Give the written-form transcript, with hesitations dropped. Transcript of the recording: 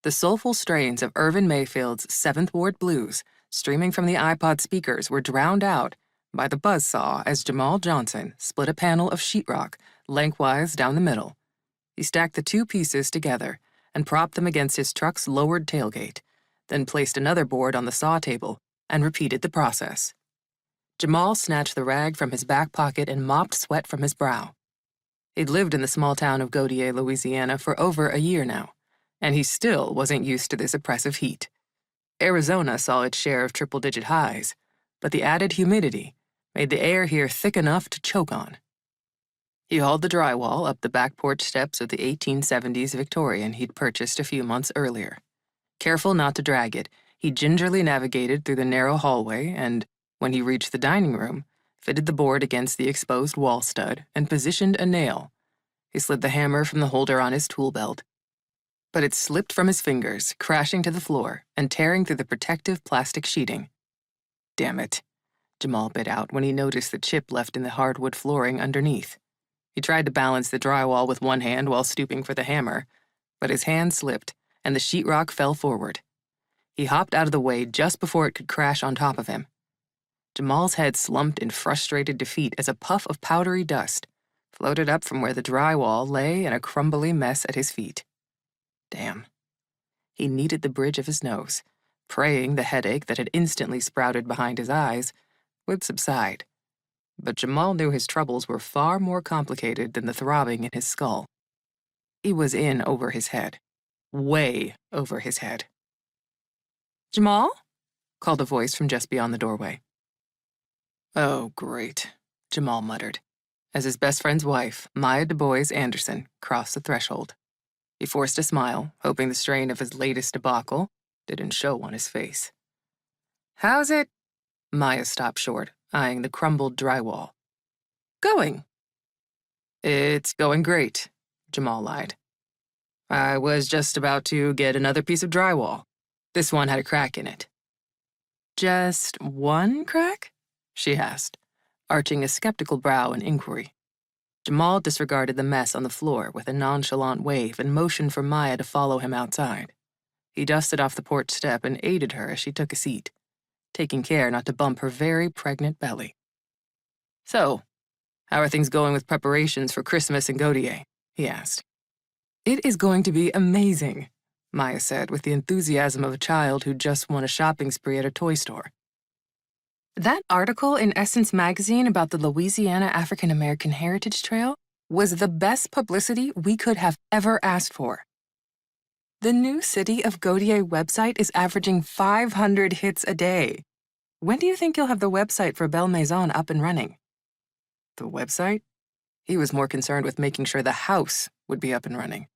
The soulful strains of Irvin Mayfield's Seventh Ward Blues, streaming from the iPod speakers, were drowned out by the buzzsaw as Jamal Johnson split a panel of sheetrock lengthwise down the middle. He stacked the two pieces together and propped them against his truck's lowered tailgate, then placed another board on the saw table and repeated the process. Jamal snatched the rag from his back pocket and mopped sweat from his brow. He'd lived in the small town of Gauthier, Louisiana for over a year now, and he still wasn't used to this oppressive heat. Arizona saw its share of triple-digit highs, but the added humidity made the air here thick enough to choke on. He hauled the drywall up the back porch steps of the 1870s Victorian he'd purchased a few months earlier. Careful not to drag it, he gingerly navigated through the narrow hallway and, when he reached the dining room, fitted the board against the exposed wall stud and positioned a nail. He slid the hammer from the holder on his tool belt, but it slipped from his fingers, crashing to the floor and tearing through the protective plastic sheeting. "Damn it," Jamal bit out when he noticed the chip left in the hardwood flooring underneath. He tried to balance the drywall with one hand while stooping for the hammer, but his hand slipped and the sheetrock fell forward. He hopped out of the way just before it could crash on top of him. Jamal's head slumped in frustrated defeat as a puff of powdery dust floated up from where the drywall lay in a crumbly mess at his feet. Damn. He kneaded the bridge of his nose, praying the headache that had instantly sprouted behind his eyes would subside. But Jamal knew his troubles were far more complicated than the throbbing in his skull. He was in over his head. Way over his head. "Jamal?" called a voice from just beyond the doorway. "Oh, great," Jamal muttered, as his best friend's wife, Maya Du Bois Anderson, crossed the threshold. He forced a smile, hoping the strain of his latest debacle didn't show on his face. "How's it?" Maya stopped short, eyeing the crumbled drywall. "Going?" "It's going great," Jamal lied. "I was just about to get another piece of drywall. This one had a crack in it." "Just one crack?" she asked, arching a skeptical brow in inquiry. Jamal disregarded the mess on the floor with a nonchalant wave and motioned for Maya to follow him outside. He dusted off the porch step and aided her as she took a seat, taking care not to bump her very pregnant belly. "So, how are things going with preparations for Christmas in Gauthier?" he asked. "It is going to be amazing," Maya said with the enthusiasm of a child who just won a shopping spree at a toy store. "That article in Essence magazine about the Louisiana African American Heritage Trail was the best publicity we could have ever asked for. The new City of Gauthier website is averaging 500 hits a day. When do you think you'll have the website for Belle Maison up and running?" The website? He was more concerned with making sure the house would be up and running.